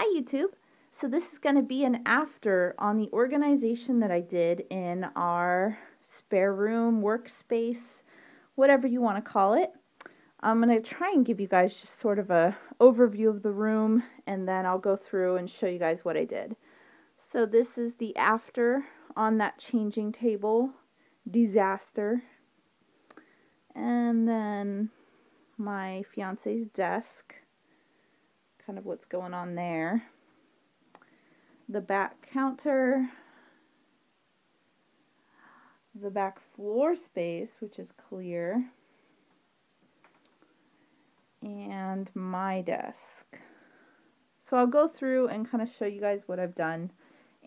Hi YouTube. So this is going to be an after on the organization that I did in our spare room, workspace, whatever you want to call it. I'm going to try and give you guys just sort of a overview of the room, and then I'll go through and show you guys what I did. So this is the after on that changing table disaster. And then my fiance's desk, kind of what's going on there. The back counter, the back floor space, which is clear, and my desk. So I'll go through and kind of show you guys what I've done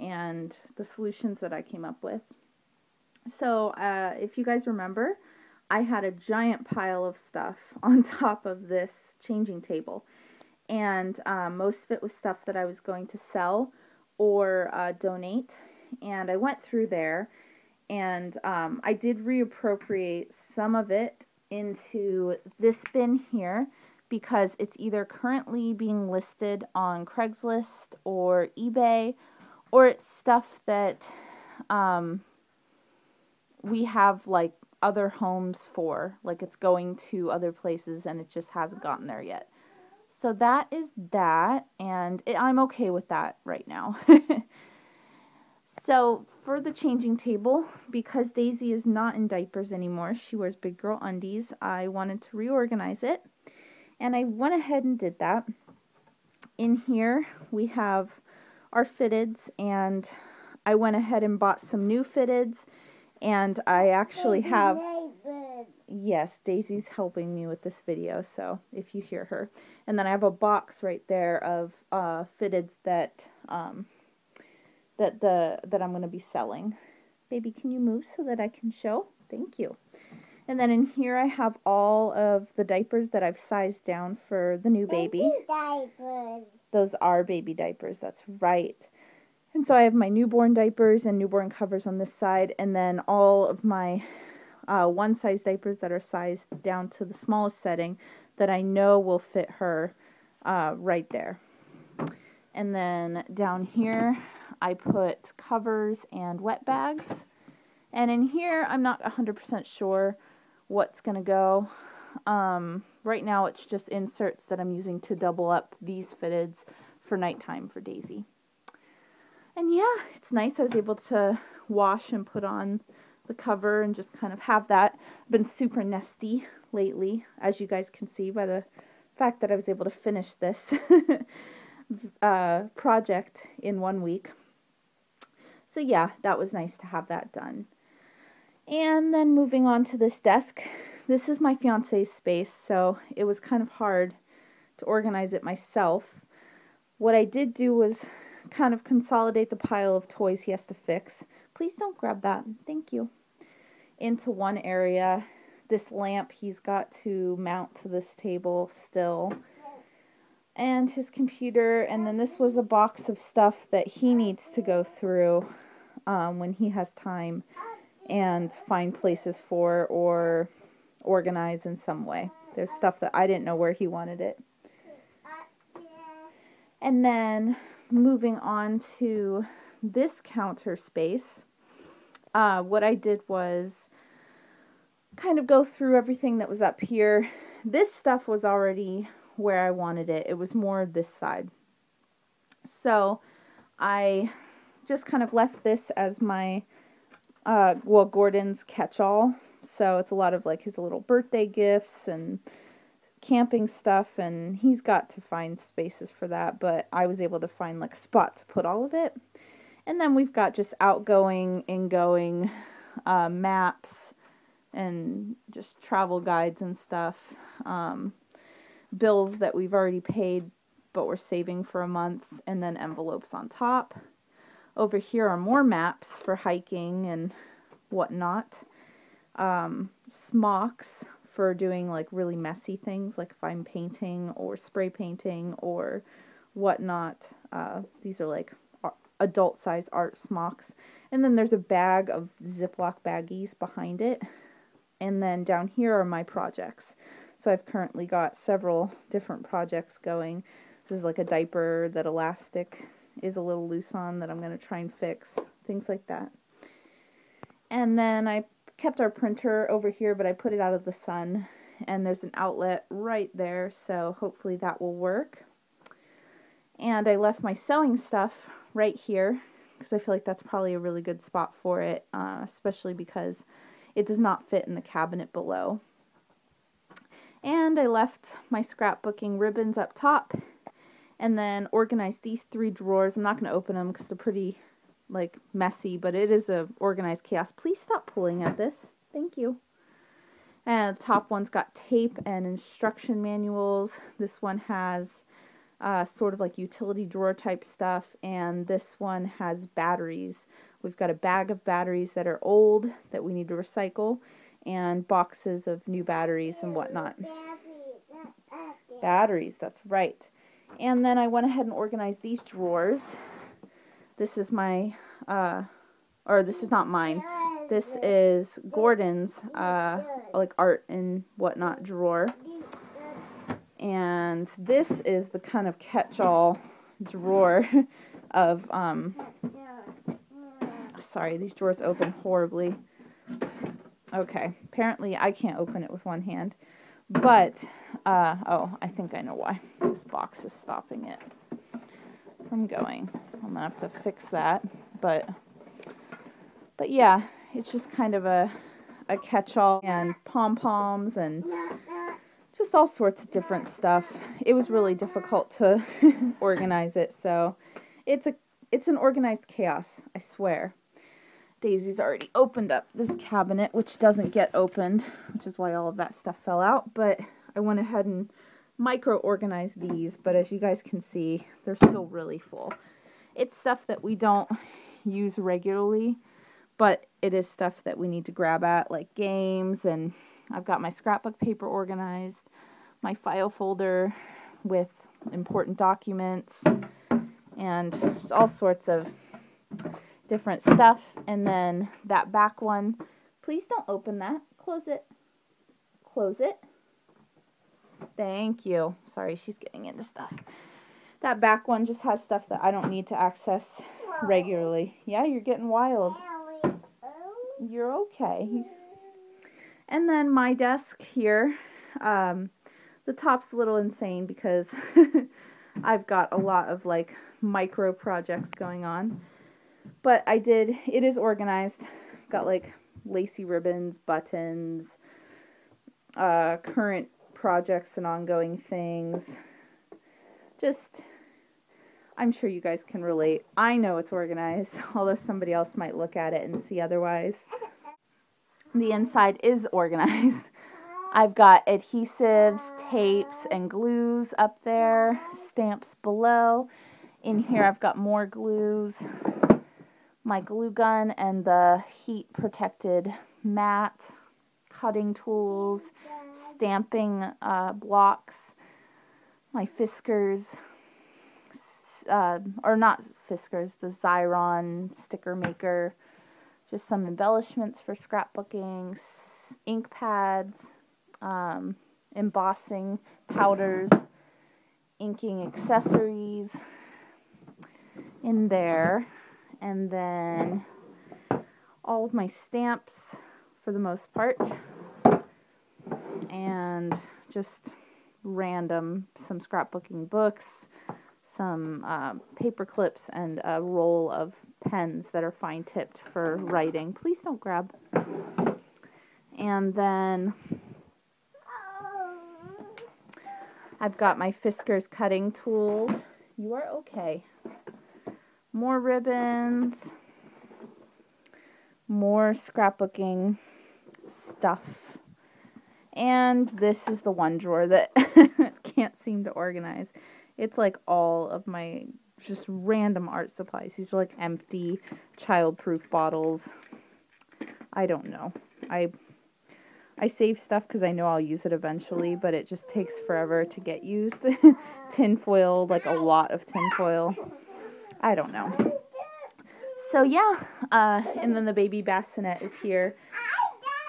and the solutions that I came up with. So if you guys remember, I had a giant pile of stuff on top of this changing table, and most of it was stuff that I was going to sell or donate. And I went through there, and I did reappropriate some of it into this bin here because it's either currently being listed on Craigslist or eBay, or it's stuff that we have like other homes for, like it's going to other places and it just hasn't gotten there yet. So that is that, and I'm okay with that right now. So for the changing table, because Daisy is not in diapers anymore, she wears big girl undies, I wanted to reorganize it, and I went ahead and did that. In here we have our fitteds, and I went ahead and bought some new fitteds, and I actually have... Yes, Daisy's helping me with this video, so if you hear her. And then I have a box right there of fitteds that that I'm going to be selling. Baby, can you move so that I can show? Thank you. And then in here I have all of the diapers that I've sized down for the new baby. Baby diapers. Those are baby diapers, that's right. And so I have my newborn diapers and newborn covers on this side, and then all of my one size diapers that are sized down to the smallest setting that I know will fit her right there. And then down here I put covers and wet bags, and in here I'm not 100% sure what's gonna go. Right now it's just inserts that I'm using to double up these fitteds for nighttime for Daisy. And yeah, it's nice. I was able to wash and put on the cover and just kind of have that. I've been super nesty lately, as you guys can see by the fact that I was able to finish this project in 1 week. So yeah, that was nice to have that done. And then moving on to this desk. This is my fiance's space, so it was kind of hard to organize it myself. What I did do was kind of consolidate the pile of toys he has to fix. Please don't grab that. Thank you. Into one area. This lamp he's got to mount to this table still. And his computer. And then this was a box of stuff that he needs to go through when he has time and find places for or organize in some way. There's stuff that I didn't know where he wanted it. And then moving on to this counter space, what I did was kind of go through everything that was up here. This stuff was already where I wanted it. It was more this side. So I just kind of left this as my, Gordon's catch-all. So it's a lot of like his little birthday gifts and camping stuff, and he's got to find spaces for that, but I was able to find like a spot to put all of it. And then we've got just outgoing, ingoing maps and just travel guides and stuff, bills that we've already paid but we're saving for a month, and then envelopes on top. Over here are more maps for hiking and whatnot, smocks for doing like really messy things, like if I'm painting or spray painting or whatnot. These are like adult size art smocks. And then there's a bag of Ziploc baggies behind it. And then down here are my projects. So I've currently got several different projects going. There's like a diaper that elastic is a little loose on that I'm going to try and fix. Things like that. And then I kept our printer over here, but I put it out of the sun. And there's an outlet right there, so hopefully that will work. And I left my sewing stuff right here, because I feel like that's probably a really good spot for it, especially because it does not fit in the cabinet below. And I left my scrapbooking ribbons up top, and then organized these 3 drawers. I'm not going to open them because they're pretty, like, messy, but it is a organized chaos. Please stop pulling at this. Thank you. And the top one's got tape and instruction manuals. This one has sort of like utility drawer type stuff, and this one has batteries. We've got a bag of batteries that are old that we need to recycle, and boxes of new batteries and whatnot. Batteries, that's right. And then I went ahead and organized these drawers. This is my, or this is not mine. This is Gordon's, like art and whatnot drawer. And this is the kind of catch-all drawer of, sorry, these drawers open horribly. Okay, apparently I can't open it with one hand. But, oh, I think I know why. This box is stopping it from going. I'm gonna have to fix that. But yeah, it's just kind of a catch-all, and pom-poms and just all sorts of different stuff. It was really difficult to organize it, so it's an organized chaos, I swear. Daisy's already opened up this cabinet, which doesn't get opened, which is why all of that stuff fell out, but I went ahead and micro-organized these, but as you guys can see, they're still really full. It's stuff that we don't use regularly, but it is stuff that we need to grab at, like games, and I've got my scrapbook paper organized, my file folder with important documents, and just all sorts of different stuff. And then that back one, please don't open that. Close it. Close it. Thank you. Sorry, she's getting into stuff. That back one just has stuff that I don't need to access regularly. Yeah, you're getting wild. You're okay. And then my desk here, the top's a little insane because I've got a lot of like micro projects going on. But it is organized. Got like lacy ribbons, buttons, current projects and ongoing things. Just, I'm sure you guys can relate. I know it's organized, although somebody else might look at it and see otherwise. The inside is organized. I've got adhesives, tapes, and glues up there, stamps below. In here I've got more glues, my glue gun and the heat protected mat, cutting tools, stamping blocks, my Fiskars, or not Fiskars, the Xyron sticker maker, just some embellishments for scrapbooking, ink pads, embossing powders, inking accessories in there, and then all of my stamps for the most part, and just random, some scrapbooking books, some paper clips, and a roll of pens that are fine tipped for writing. Please don't grab. And then I've got my Fiskars cutting tools. You are okay. More ribbons. More scrapbooking stuff. And this is the one drawer that can't seem to organize. It's like all of my just random art supplies. These are like empty child-proof bottles. I don't know. I save stuff because I know I'll use it eventually, but it just takes forever to get used. Tinfoil, like a lot of tinfoil. I don't know. So yeah, and then the baby bassinet is here.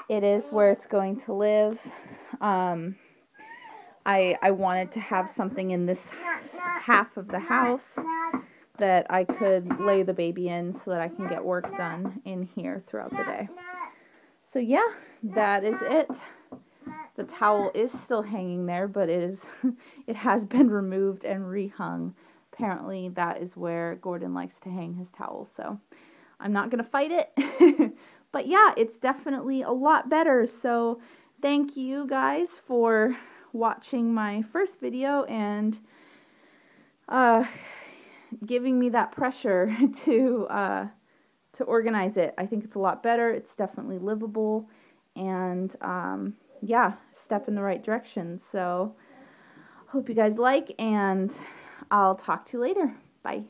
It is where it's going to live. I wanted to have something in this half of the house that I could lay the baby in so that I can get work done in here throughout the day. So yeah, that is it. The towel is still hanging there, but it has been removed and rehung. Apparently that is where Gordon likes to hang his towel, so I'm not going to fight it. But yeah, it's definitely a lot better. So thank you guys for watching my first video and giving me that pressure to organize it. I think it's a lot better. It's definitely livable, and yeah, step in the right direction. So hope you guys like, and I'll talk to you later. Bye.